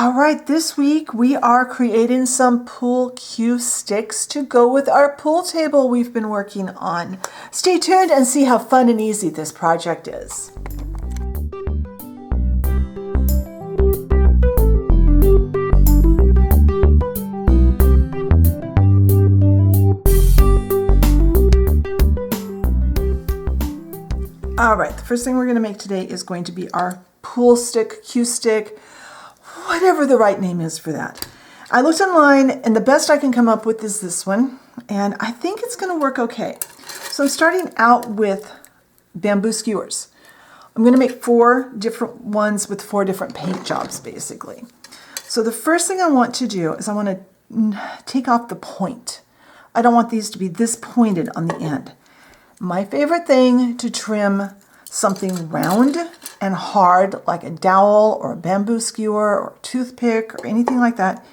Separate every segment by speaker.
Speaker 1: All right, this week we are creating some pool cue sticks to go with our pool table we've been working on. Stay tuned and see how fun and easy this project is. All right, the first thing we're going to make today is going to be our pool stick, cue stick, whatever the right name is for that. I looked online and the best I can come up with is this one, and I think it's going to work okay. So I'm starting out with bamboo skewers. I'm going to make 4 different ones with 4 different paint jobs basically. So the first thing I want to do is I want to take off the point. I don't want these to be this pointed on the end. My favorite thing to trim something round and hard like a dowel or a bamboo skewer or a toothpick or anything like that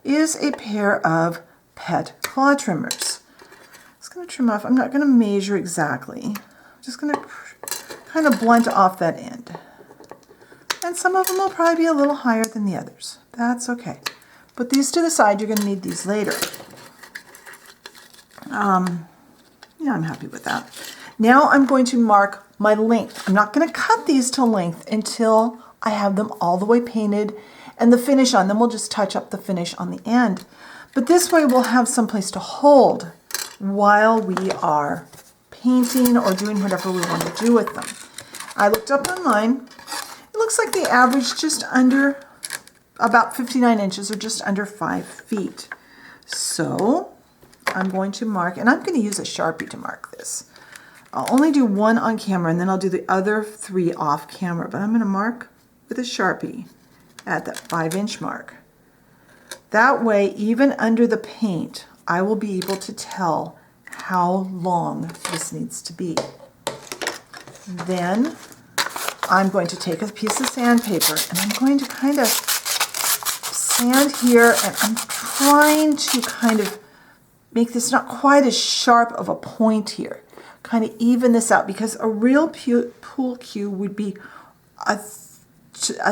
Speaker 1: is a pair of pet claw trimmers. I'm just going to trim off. I'm not going to measure exactly. I'm just going to kind of blunt off that end. And some of them will probably be a little higher than the others. That's okay. Put these to the side. You're going to need these later. Yeah, I'm happy with that. Now I'm going to mark my length. I'm not going to cut these to length until I have them all the way painted and the finish on them. We'll just touch up the finish on the end. But this way we'll have some place to hold while we are painting or doing whatever we want to do with them. I looked up online. It looks like they average just under about 59 inches or just under 5 feet. So I'm going to mark, and I'm going to use a Sharpie to mark this. I'll only do 1 on camera, and then I'll do the other 3 off camera, but I'm going to mark with a Sharpie at that 5-inch mark. That way, even under the paint, I will be able to tell how long this needs to be. Then I'm going to take a piece of sandpaper, and I'm going to kind of sand here, and I'm trying to kind of make this not quite as sharp of a point here. Kind of even this out, because a real pool cue would be a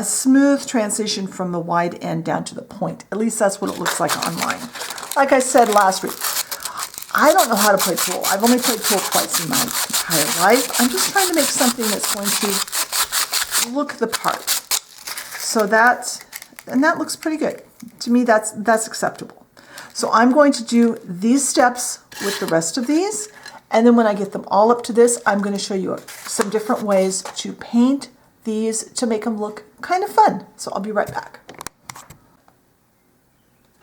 Speaker 1: smooth transition from the wide end down to the point. At least that's what it looks like online. Like I said last week, I don't know how to play pool. I've only played pool twice in my entire life. I'm just trying to make something that's going to look the part. So that looks pretty good. To me, that's acceptable. So I'm going to do these steps with the rest of these. And then when I get them all up to this, I'm going to show you some different ways to paint these to make them look kind of fun. So I'll be right back.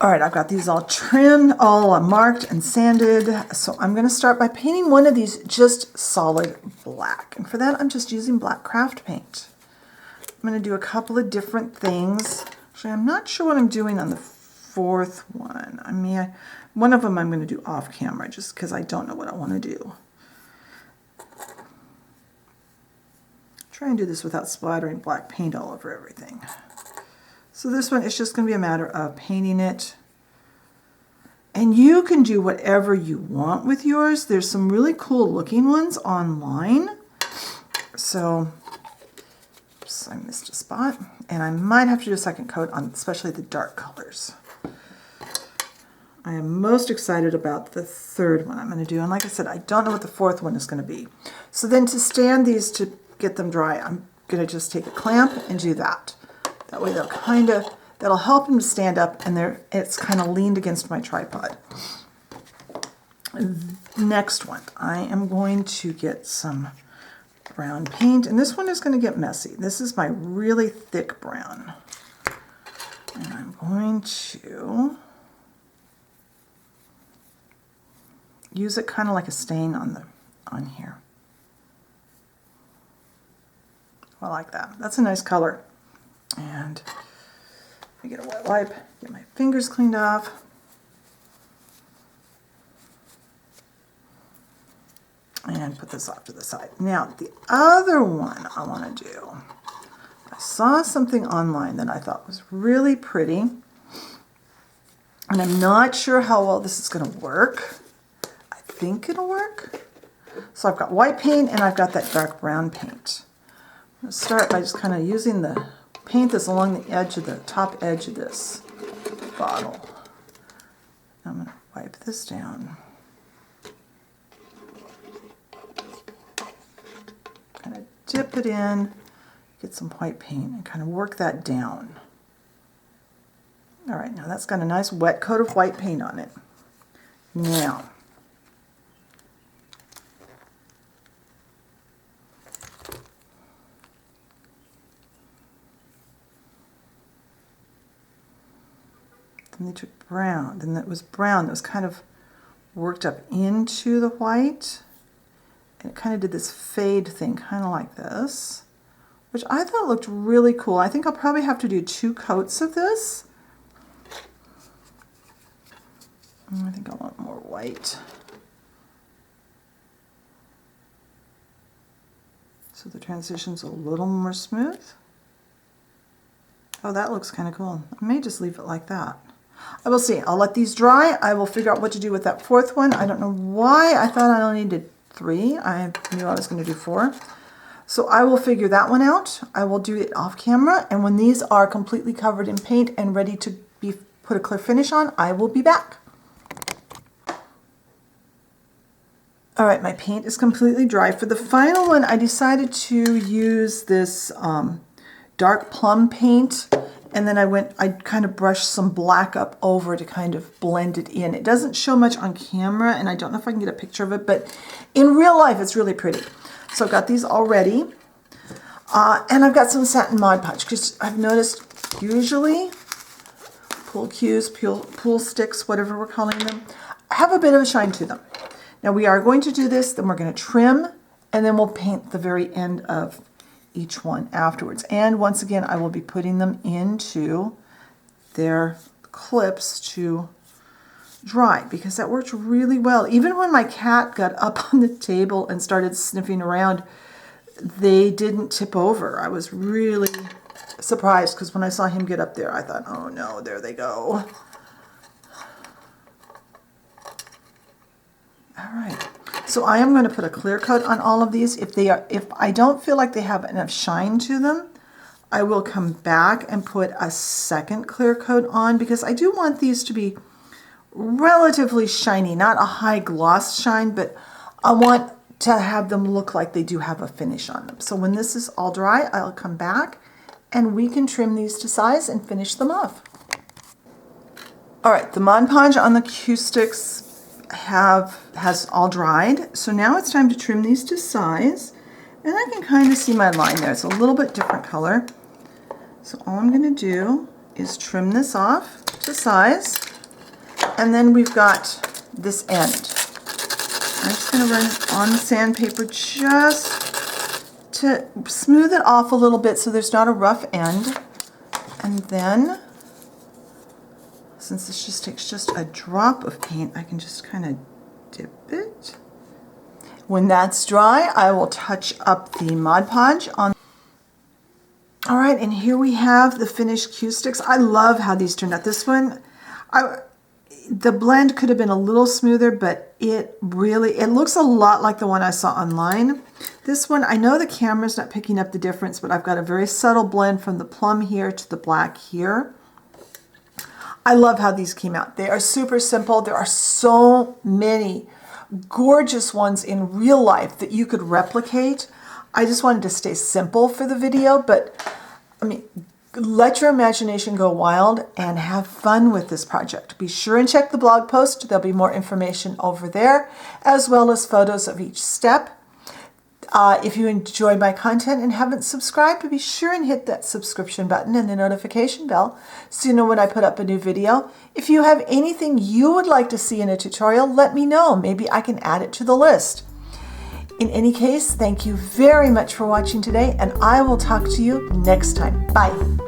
Speaker 1: All right, I've got these all trimmed, all marked and sanded. So I'm going to start by painting one of these just solid black. And for that, I'm just using black craft paint. I'm going to do a couple of different things. Actually, I'm not sure what I'm doing on the 4th one. I mean, one of them I'm going to do off camera just because I don't know what I want to do. Try and do this without splattering black paint all over everything. So this one is just going to be a matter of painting it. And you can do whatever you want with yours. There's some really cool looking ones online. So, oops, I missed a spot. And I might have to do a second coat on especially the dark colors. I am most excited about the 3rd one I'm going to do. And like I said, I don't know what the 4th one is going to be. So then to stand these to get them dry, I'm going to just take a clamp and do that. That way that'll help them to stand up, and it's kind of leaned against my tripod. Next one, I am going to get some brown paint, and this one is going to get messy. This is my really thick brown. And I'm going to use it kind of like a stain on here. I like that. That's a nice color. And I get a wet wipe, get my fingers cleaned off. And put this off to the side. Now, the other one I want to do, I saw something online that I thought was really pretty. And I'm not sure how well this is going to work. I think it'll work. So I've got white paint and I've got that dark brown paint. I'm going to start by just kind of using the paint this along the edge of the top edge of this bottle. I'm going to wipe this down. Kind of dip it in, get some white paint, and kind of work that down. All right, now that's got a nice wet coat of white paint on it. Now, then they took brown, then that was brown that was kind of worked up into the white, and it kind of did this fade thing, kind of like this, which I thought looked really cool. I think I'll probably have to do 2 coats of this. I think I want more white. So the transition's a little more smooth. Oh, that looks kind of cool. I may just leave it like that. I will see. I'll let these dry. I will figure out what to do with that 4th one. I don't know why I thought I only needed 3. I knew I was going to do 4. So I will figure that one out. I will do it off camera. And when these are completely covered in paint and ready to be put a clear finish on, I will be back. All right, my paint is completely dry. For the final one, I decided to use this dark plum paint, and then I kind of brushed some black up over to kind of blend it in. It doesn't show much on camera, and I don't know if I can get a picture of it, but in real life, it's really pretty. So I've got these all ready, and I've got some satin Mod Podge, because I've noticed usually pool cues, pool sticks, whatever we're calling them, have a bit of a shine to them. Now we are going to do this, then we're going to trim, and then we'll paint the very end of each one afterwards. And once again, I will be putting them into their clips to dry, because that worked really well. Even when my cat got up on the table and started sniffing around, they didn't tip over. I was really surprised, because when I saw him get up there, I thought, oh no, there they go. All right, so I am going to put a clear coat on all of these. If I don't feel like they have enough shine to them, I will come back and put a second clear coat on, because I do want these to be relatively shiny, not a high gloss shine, but I want to have them look like they do have a finish on them. So when this is all dry, I'll come back and we can trim these to size and finish them off. All right, the Mod Podge on the cue sticks has all dried. So now it's time to trim these to size. And I can kind of see my line there. It's a little bit different color. So all I'm going to do is trim this off to size. And then we've got this end. I'm just going to run on the sandpaper just to smooth it off a little bit so there's not a rough end. And then, since this just takes just a drop of paint, I can just kind of dip it. When that's dry, I will touch up the Mod Podge on. All right, and here we have the finished cue sticks. I love how these turned out. This one, the blend could have been a little smoother, but it looks a lot like the one I saw online. This one, I know the camera's not picking up the difference, but I've got a very subtle blend from the plum here to the black here. I love how these came out. They are super simple. There are so many gorgeous ones in real life that you could replicate. I just wanted to stay simple for the video, but I mean, let your imagination go wild and have fun with this project. Be sure and check the blog post. There'll be more information over there, as well as photos of each step. If you enjoy my content and haven't subscribed, be sure and hit that subscription button and the notification bell so you know when I put up a new video. If you have anything you would like to see in a tutorial, let me know. Maybe I can add it to the list. In any case, thank you very much for watching today, and I will talk to you next time. Bye.